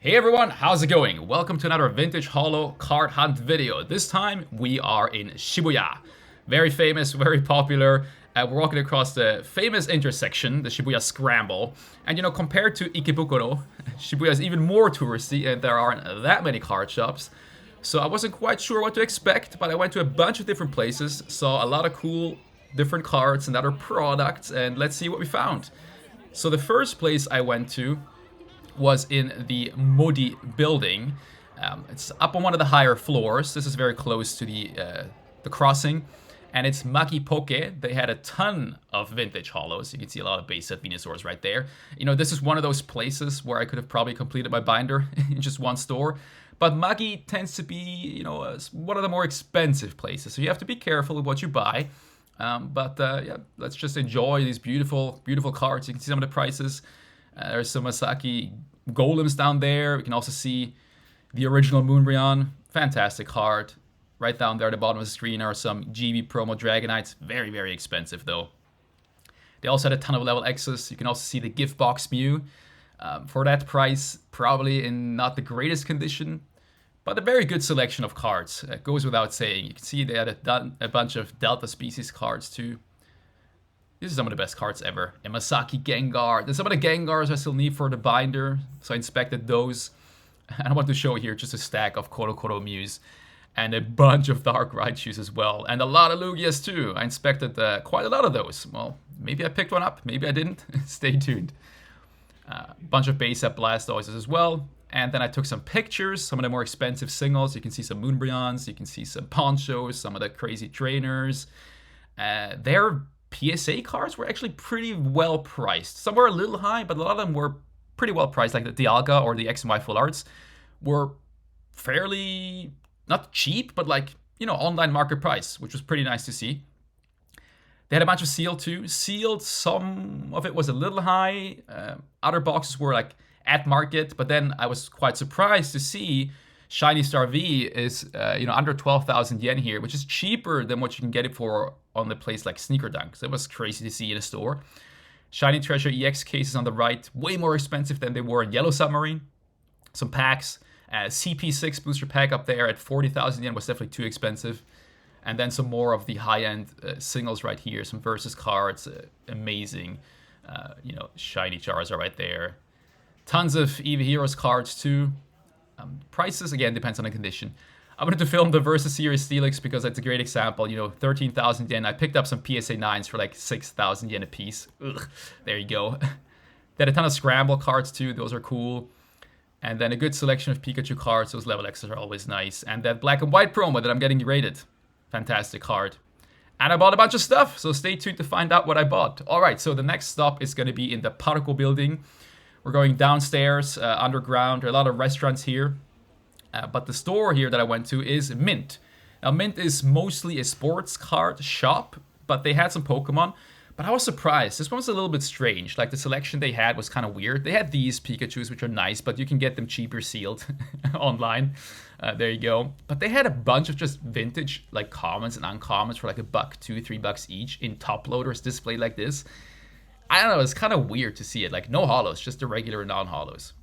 Hey everyone, how's it going? Welcome to another vintage holo card hunt video. This time we are in Shibuya. Very famous, very popular. We're walking across the famous intersection, the Shibuya Scramble. And you know, compared to Ikebukuro, Shibuya is even more touristy and there aren't that many card shops. So I wasn't quite sure what to expect, but I went to a bunch of different places, saw a lot of cool different cards and other products, and let's see what we found. So the first place I went to was in the Modi building. It's up on one of the higher floors. This is very close to the crossing, and it's Magipoke. They had a ton of vintage holos. You can see a lot of base set Venusaurs right there. You know, this is one of those places where I could have probably completed my binder in just one store. But Magi tends to be, you know, one of the more expensive places, so you have to be careful with what you buy. Yeah, let's just enjoy these beautiful, beautiful cards. You can see some of the prices. There's some Masaki golems down there. We can also see the original Moonbryon. Fantastic card. Right down there at the bottom of the screen are some GB promo Dragonites. Very, very expensive though. They also had a ton of level X's. You can also see the gift box Mew. For that price, probably in not the greatest condition, but a very good selection of cards. It goes without saying. You can see they had a bunch of Delta species cards too. These are some of the best cards ever. A Masaki Gengar. There's some of the Gengars I still need for the binder, so I inspected those. And I want to show here just a stack of Koro Mews and a bunch of Dark Raichus as well. And a lot of Lugias too. I inspected quite a lot of those. Well, maybe I picked one up, maybe I didn't. Stay tuned. A bunch of base set Blastoises as well. And then I took some pictures, some of the more expensive singles. You can see some Moonbryons, you can see some Ponchos, some of the crazy trainers. They're PSA cards were actually pretty well priced. Some were a little high, but a lot of them were pretty well priced. Like the Dialga or the X and Y Full Arts were fairly, not cheap, but like, you know, online market price, which was pretty nice to see. They had a bunch of sealed too. Sealed, some of it was a little high. Other boxes were like at market, but then I was quite surprised to see Shiny Star V is, under 12,000 yen here, which is cheaper than what you can get it for on the place like Sneaker Dunk. So it was crazy to see in a store. Shiny Treasure EX cases on the right, way more expensive than they were in Yellow Submarine. Some packs, CP6 booster pack up there at 40,000 yen was definitely too expensive. And then some more of the high-end singles right here, some Versus cards, amazing. Shiny Charizard right there. Tons of EV Heroes cards too. Prices, again, depends on the condition. I wanted to film the Versus Series Steelix because it's a great example. 13,000 yen. I picked up some PSA 9s for like 6,000 yen a piece. Ugh, there you go. They had a ton of Scramble cards too. Those are cool. And then a good selection of Pikachu cards. Those level X's are always nice. And that black and white promo that I'm getting rated. Fantastic card. And I bought a bunch of stuff, so stay tuned to find out what I bought. All right, so the next stop is going to be in the Parco building. We're going downstairs, underground. There are a lot of restaurants here. But the store here that I went to is Mint. Now, Mint is mostly a sports card shop, but they had some Pokemon. But I was surprised. This one was a little bit strange. Like, the selection they had was kind of weird. They had these Pikachus, which are nice, but you can get them cheaper sealed online. There you go. But they had a bunch of just vintage, like, commons and uncommons for like $1, $2, $3 each in top loaders displayed like this. I don't know, it's kind of weird to see it. Like, no holos, just the regular non-holos.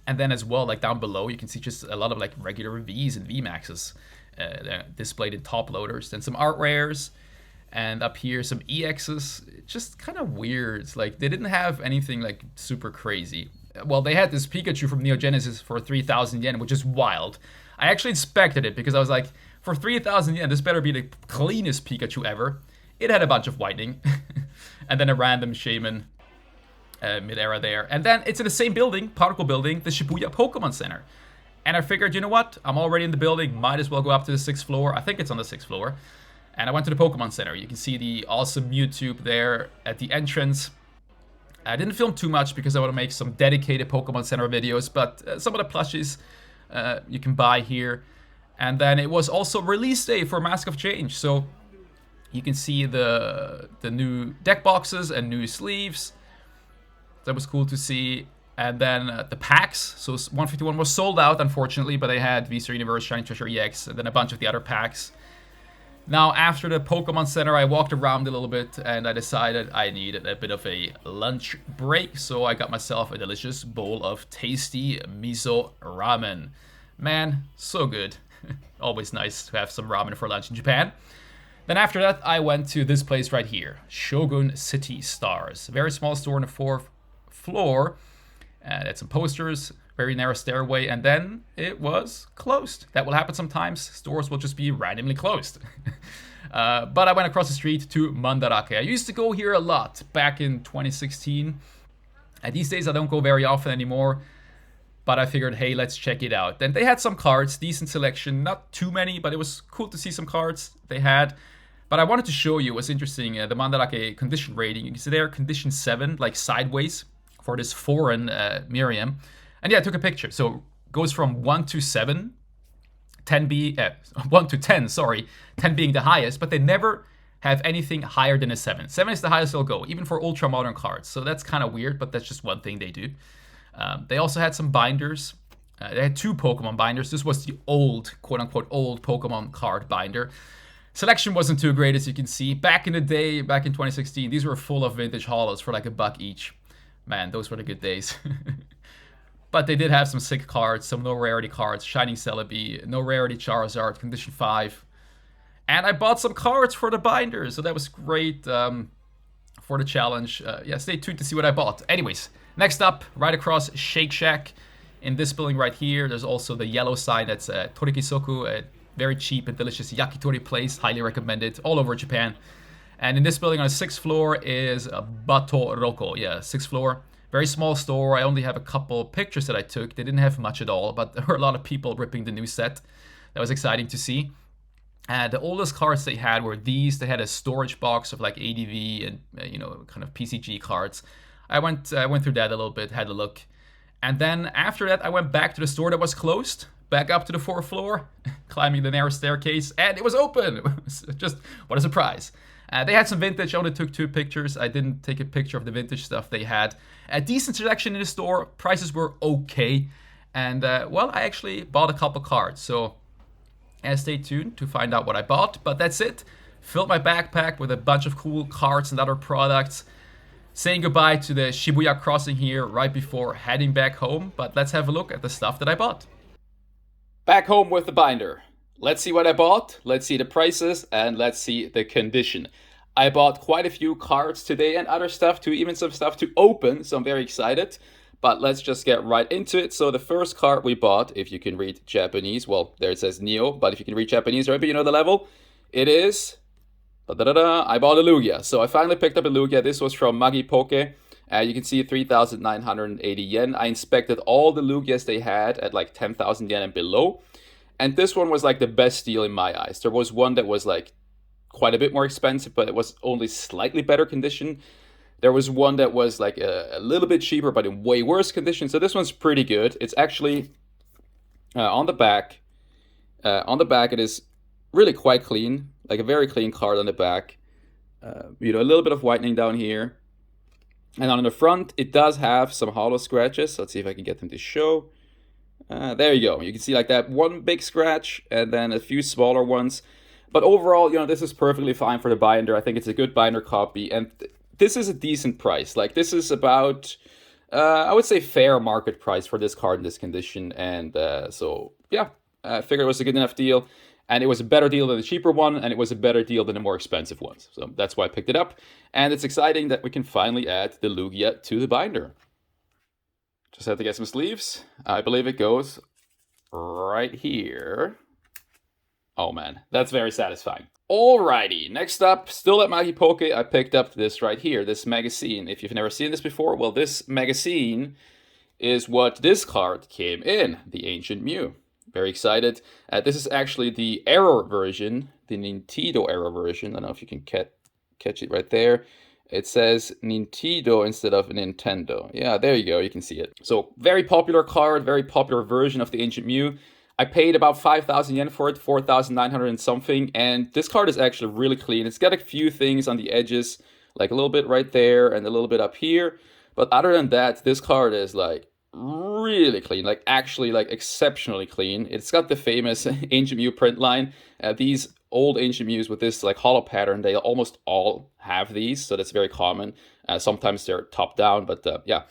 And then as well, like down below, you can see just a lot of like regular Vs and VMAXs displayed in top loaders. Then some art rares. And up here, some EXs. Just kind of weird. It's like, they didn't have anything like super crazy. Well, they had this Pikachu from Neo Genesis for 3,000 yen, which is wild. I actually inspected it because I was like, for 3,000 yen, this better be the cleanest Pikachu ever. It had a bunch of whitening. And then a random Shaman mid-era there. And then it's in the same building, Parco building, the Shibuya Pokemon Center. And I figured, you know what? I'm already in the building. Might as well go up to the 6th floor. I think it's on the 6th floor. And I went to the Pokemon Center. You can see the awesome Mewtwo there at the entrance. I didn't film too much because I want to make some dedicated Pokemon Center videos. But some of the plushies you can buy here. And then it was also release day for Mask of Change. So you can see the new deck boxes and new sleeves. That was cool to see. And then the packs. So 151 was sold out, unfortunately, but they had V-Star Universe, Shiny Treasure EX, and then a bunch of the other packs. Now, after the Pokemon Center, I walked around a little bit and I decided I needed a bit of a lunch break, so I got myself a delicious bowl of tasty miso ramen. Man, so good. Always nice to have some ramen for lunch in Japan. Then after that, I went to this place right here, Shogun City Stars. A very small store on the fourth floor. Had some posters, very narrow stairway, and then it was closed. That will happen sometimes. Stores will just be randomly closed. But I went across the street to Mandarake. I used to go here a lot back in 2016. And these days I don't go very often anymore. But I figured, hey, let's check it out. Then they had some cards, decent selection, not too many, but it was cool to see some cards they had. But I wanted to show you what's interesting, the Mandarake condition rating. You can see there, condition 7, like sideways, for this foreign Miriam. And yeah, I took a picture. So it goes from 1 to 7, 1 to 10, sorry, 10 being the highest, but they never have anything higher than a 7. 7 is the highest they'll go, even for ultra modern cards. So that's kind of weird, but that's just one thing they do. They also had some binders. They had 2 Pokemon binders. This was the old, quote-unquote, old Pokemon card binder. Selection wasn't too great, as you can see. Back in the day, back in 2016, these were full of vintage holos for like $1 each. Man, those were the good days. But they did have some sick cards, some no-rarity cards. Shining Celebi, no-rarity Charizard, condition 5. And I bought some cards for the binder, so that was great for the challenge. Yeah, stay tuned to see what I bought. Anyways, next up, right across Shake Shack. In this building right here, there's also the yellow sign that's Torikisoku, a very cheap and delicious yakitori place. Highly recommended, all over Japan. And in this building on the 6th floor is Bato Roko. Yeah, 6th floor. Very small store. I only have a couple pictures that I took. They didn't have much at all, but there were a lot of people ripping the new set. That was exciting to see. And the oldest cards they had were these. They had a storage box of like ADV and, kind of PCG cards. I went through that a little bit, had a look. And then after that, I went back to the store that was closed, back up to the 4th floor, climbing the narrow staircase, and it was open. It was just, what a surprise. They had some vintage. I only took 2 pictures. I didn't take a picture of the vintage stuff they had. A decent selection in the store. Prices were okay. And, well, I actually bought a couple cards. So stay tuned to find out what I bought. But that's it. Filled my backpack with a bunch of cool cards and other products. Saying goodbye to the Shibuya crossing here right before heading back home. But let's have a look at the stuff that I bought. Back home with the binder. Let's see what I bought, let's see the prices, and let's see the condition. I bought quite a few cards today and other stuff too, even some stuff to open, so I'm very excited. But let's just get right into it. So the first card we bought, if you can read Japanese, well, there it says Neo, but if you can read Japanese, maybe you know the level, it is, I bought a Lugia. So I finally picked up a Lugia. This was from Magipoke. You can see 3,980 yen. I inspected all the Lugias they had at like 10,000 yen and below. And this one was like the best deal in my eyes. There was one that was like quite a bit more expensive, but it was only slightly better condition. There was one that was like a little bit cheaper, but in way worse condition. So this one's pretty good. It's actually on the back. On the back, it is really quite clean, like a very clean card on the back. A little bit of whitening down here. And on the front, it does have some hollow scratches. Let's see if I can get them to show. There you go. You can see like that one big scratch and then a few smaller ones. But overall, this is perfectly fine for the binder. I think it's a good binder copy. And this is a decent price. Like this is about, I would say, fair market price for this card in this condition. And so, yeah, I figured it was a good enough deal. And it was a better deal than the cheaper one. And it was a better deal than the more expensive ones. So that's why I picked it up. And it's exciting that we can finally add the Lugia to the binder. Just have to get some sleeves. I believe it goes right here. Oh man, that's very satisfying. Alrighty, next up, still at Magipoke, I picked up this right here, this magazine. If you've never seen this before, well, this magazine is what this card came in, the Ancient Mew. Very excited. This is actually the error version, the Nintendo error version. I don't know if you can catch it right there. It says Nintendo instead of Nintendo. Yeah, there you go. You can see it. So very popular card, very popular version of the Ancient Mew. I paid about 5,000 yen for it, 4,900 and something. And this card is actually really clean. It's got a few things on the edges, like a little bit right there and a little bit up here. But other than that, this card is like really clean, like actually like exceptionally clean. It's got the famous Ancient Mew print line. These old ancient Mews with this like hollow pattern, they almost all have these, so that's very common. Sometimes they're top down, but yeah.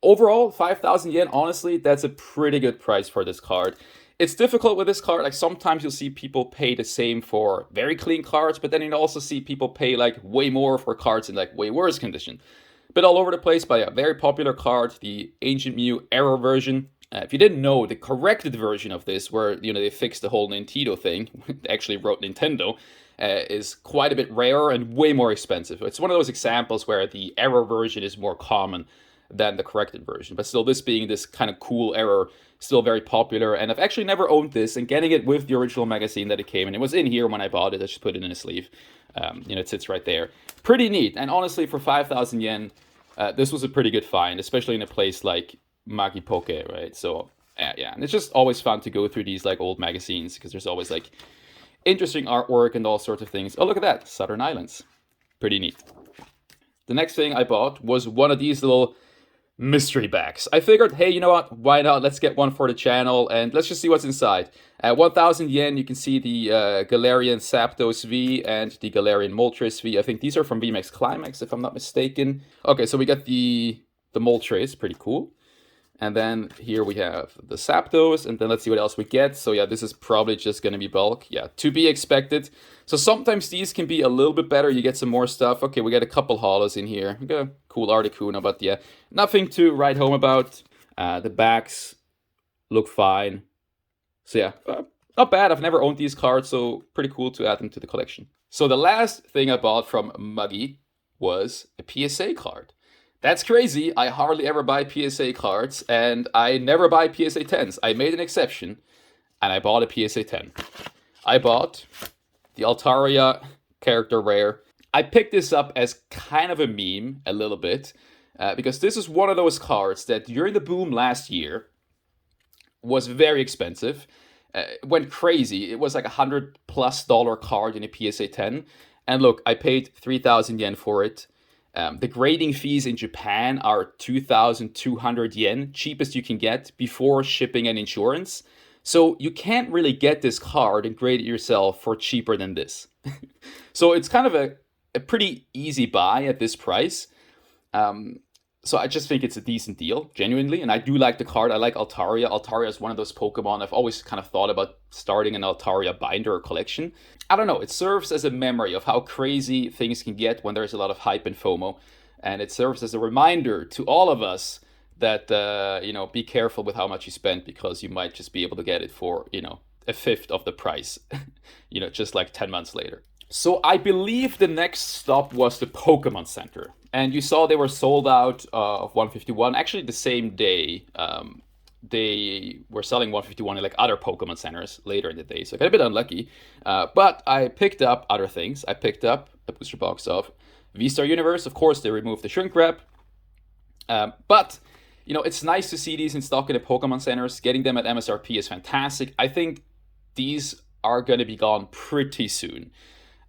Overall, 5,000 yen, honestly, that's a pretty good price for this card. It's difficult with this card, like sometimes you'll see people pay the same for very clean cards, but then you'll also see people pay like way more for cards in like way worse condition. Bit all over the place, but yeah, very popular card, the Ancient Mew Error version. If you didn't know, the corrected version of this, where they fixed the whole Nintendo thing, actually wrote Nintendo, is quite a bit rarer and way more expensive. It's one of those examples where the error version is more common than the corrected version, but still, this being this kind of cool error, still very popular. And I've actually never owned this, and getting it with the original magazine that it came in, it was in here when I bought it. I just put it in a sleeve. It sits right there. Pretty neat. And honestly, for 5,000 yen, this was a pretty good find, especially in a place like Magipoke, right? So yeah, and it's just always fun to go through these like old magazines because there's always like interesting artwork and all sorts of things. Oh, look at that, Southern Islands. Pretty neat. The next thing I bought was one of these little mystery bags. I figured, hey, you know what? Why not? Let's get one for the channel and let's just see what's inside. At 1,000 yen, you can see the Galarian Zapdos V and the Galarian Moltres V. I think these are from VMAX Climax, if I'm not mistaken. Okay, so we got the Moltres, pretty cool. And then here we have the Zapdos, and then let's see what else we get. So yeah, this is probably just going to be bulk. Yeah, to be expected. So sometimes these can be a little bit better. You get some more stuff. Okay, we got a couple holos in here. We got a cool Articuno, but yeah, nothing to write home about. The backs look fine. So yeah, not bad. I've never owned these cards, so pretty cool to add them to the collection. So the last thing I bought from Muggy was a PSA card. That's crazy. I hardly ever buy PSA cards, and I never buy PSA 10s. I made an exception, and I bought a PSA 10. I bought the Altaria character rare. I picked this up as kind of a meme, a little bit, because this is one of those cards that during the boom last year was very expensive. It went crazy. It was like $100+ card in a PSA 10. And look, I paid 3,000 yen for it. The grading fees in Japan are 2,200 yen, cheapest you can get before shipping and insurance. So you can't really get this card and grade it yourself for cheaper than this. So it's kind of a pretty easy buy at this price. So I just think it's a decent deal, genuinely. And I do like the card. I like Altaria. Altaria is one of those Pokemon I've always kind of thought about starting an Altaria binder or collection. I don't know. It serves as a memory of how crazy things can get when there's a lot of hype and FOMO. And it serves as a reminder to all of us that, be careful with how much you spend, because you might just be able to get it for, a fifth of the price, just like 10 months later. So I believe the next stop was the Pokemon Center. And you saw they were sold out of 151. Actually, the same day, they were selling 151 in like other Pokemon centers later in the day. So I got a bit unlucky. But I picked up other things. I picked up a booster box of V-Star Universe. Of course, they removed the shrink wrap. But, it's nice to see these in stock in the Pokemon centers. Getting them at MSRP is fantastic. I think these are going to be gone pretty soon.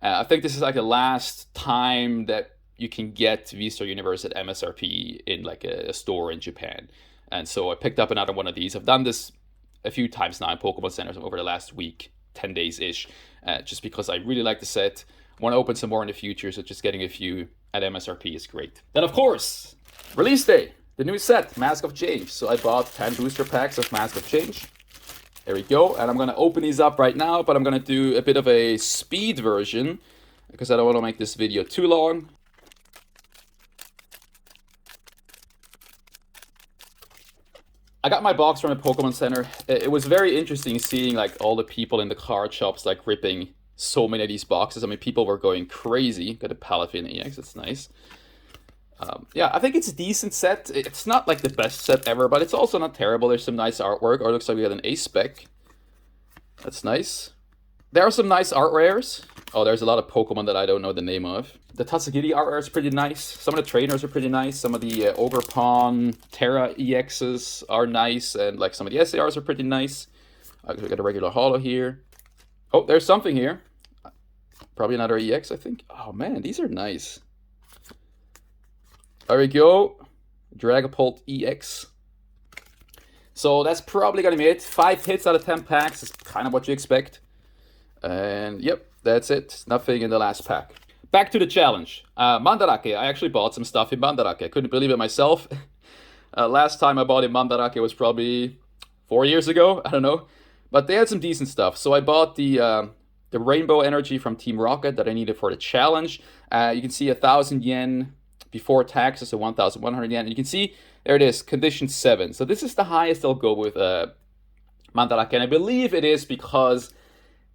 I think this is like the last time that you can get V-Star Universe at MSRP in like a store in Japan. And so I picked up another one of these. I've done this a few times now in Pokemon Centers over the last week, 10 days-ish, just because I really like the set. Want to open some more in the future, so just getting a few at MSRP is great. Then, of course, release day, the new set, Mask of Change. So I bought 10 booster packs of Mask of Change. There we go, and I'm going to open these up right now, but I'm going to do a bit of a speed version, because I don't want to make this video too long. I got my box from a Pokemon Center. It was very interesting seeing like all the people in the card shops like ripping so many of these boxes. I mean, people were going crazy. Got a Palafin EX, that's nice. Yeah, I think it's a decent set. It's not like the best set ever, but it's also not terrible. There's some nice artwork. Or it looks like we got an A-Spec. That's nice. There are some nice art rares. Oh, there's a lot of Pokemon that I don't know the name of. The Tatsugiri art rare is pretty nice. Some of the trainers are pretty nice. Some of the Ogerpon, Terra EXs are nice. And like some of the SARs are pretty nice. We got a regular holo here. Oh, there's something here. Probably another EX, I think. Oh man, these are nice. There we go. Dragapult EX. So that's probably going to be it. 5 hits out of 10 packs is kind of what you expect. And yep, that's it. Nothing in the last pack. Back to the challenge. Mandarake. I actually bought some stuff in Mandarake. I couldn't believe it myself. Last time I bought in Mandarake was probably 4 years ago. I don't know. But they had some decent stuff. So I bought the rainbow energy from Team Rocket that I needed for the challenge. You can see 1,000 yen before taxes, so 1,100 yen. And you can see, there it is, condition 7. So this is the highest they'll go with Mandarake. And I believe it is because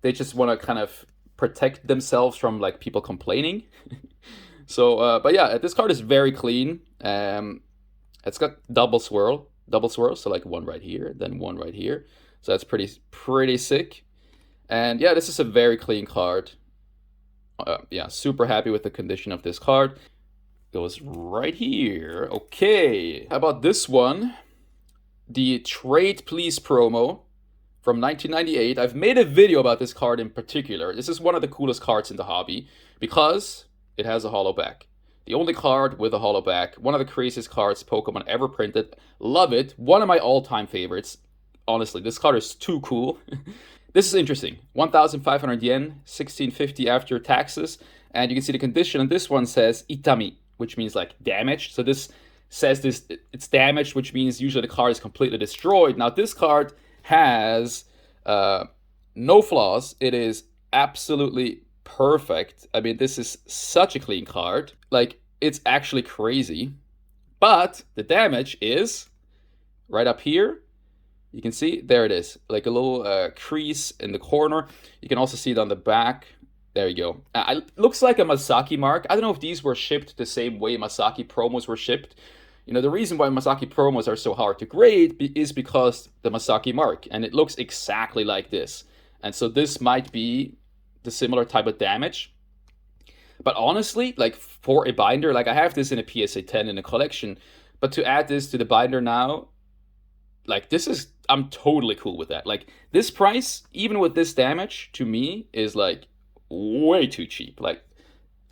they just want to kind of protect themselves from like people complaining. So, but yeah, this card is very clean. It's got double swirl, so like one right here, then one right here. So that's pretty sick. And yeah, this is a very clean card. Yeah, super happy with the condition of this card. Goes right here. Okay, how about this one? The Trade Please promo from 1998. I've made a video about this card in particular. This is one of the coolest cards in the hobby because it has a holo back. The only card with a holo back. One of the craziest cards Pokemon ever printed. Love it. One of my all-time favorites. Honestly, this card is too cool. This is interesting. 1,500 yen, 1650 after taxes. And you can see the condition on this one says Itami, which means like damaged. So this says it's damaged, which means usually the card is completely destroyed. Now this card has no flaws. It is absolutely perfect. I mean, this is such a clean card. Like, it's actually crazy. But the damage is right up here. You can see, there it is. Like a little crease in the corner. You can also see it on the back. There you go. It looks like a Masaki mark. I don't know if these were shipped the same way Masaki promos were shipped. You know, the reason why Masaki promos are so hard to grade is because the Masaki mark. And it looks exactly like this. And so this might be the similar type of damage. But honestly, like for a binder, like I have this in a PSA 10 in a collection. But to add this to the binder now, like this is, I'm totally cool with that. Like this price, even with this damage, to me is like way too cheap. Like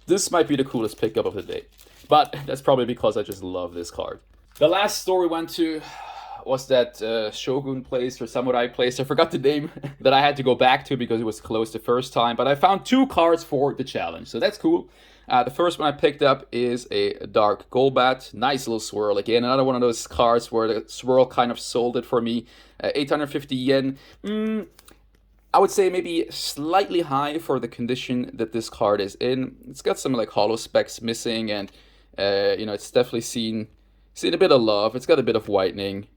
this might be the coolest pickup of the day. But that's probably because I just love this card. The last store we went to was that Shogun place or Samurai place. I forgot the name that I had to go back to because it was closed the first time. But I found 2 cards for the challenge, so that's cool. The first one I picked up is a Dark Golbat. Nice little swirl. Again, another one of those cards where the swirl kind of sold it for me. 850 yen. I would say maybe slightly high for the condition that this card is in. It's got some like holo specs missing, and you know, it's definitely seen a bit of love. It's got a bit of whitening,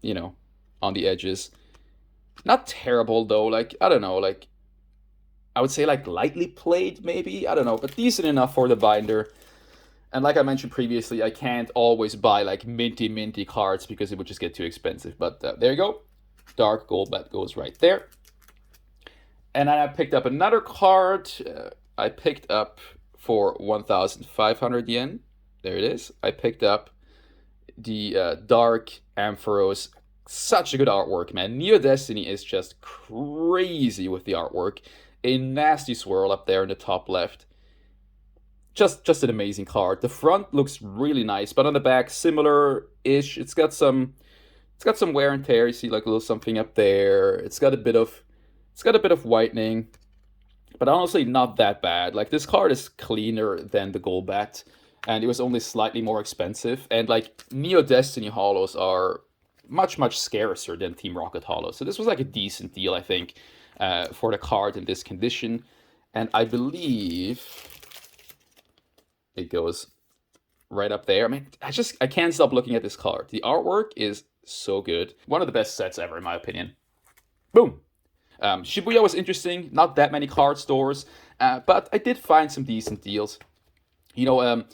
you know, on the edges. Not terrible though. Like, I don't know, like I would say like lightly played maybe. I don't know, but decent enough for the binder. And like I mentioned previously, I can't always buy like minty cards because it would just get too expensive. But there you go. Dark Golbat goes right there. And then I picked up another card. I picked up for 1,500 yen. There it is. I picked up the Dark Ampharos. Such a good artwork, man. Neo Destiny is just crazy with the artwork. A nasty swirl up there in the top left. Just an amazing card. The front looks really nice, but on the back, similar-ish. It's got some wear and tear. You see like a little something up there. It's got a bit of whitening, but honestly not that bad. Like this card is cleaner than the Golbat, and it was only slightly more expensive. And like Neo Destiny holos are much scarcer than Team Rocket holos. So this was like a decent deal, I think, for the card in this condition. And I believe it goes right up there. I mean, I can't stop looking at this card. The artwork is so good. One of the best sets ever, in my opinion. Boom. Shibuya was interesting. Not that many card stores, but I did find some decent deals. You know,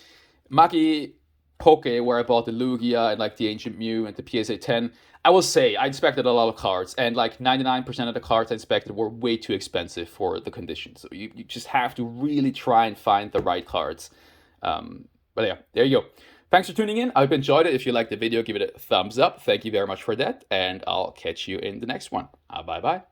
Magipoke, where I bought the Lugia and like the Ancient Mew and the PSA 10. I will say I inspected a lot of cards, and like 99% of the cards I inspected were way too expensive for the condition. So you just have to really try and find the right cards. But yeah, there you go. Thanks for tuning in. I hope you enjoyed it. If you liked the video, give it a thumbs up. Thank you very much for that, and I'll catch you in the next one. Bye-bye.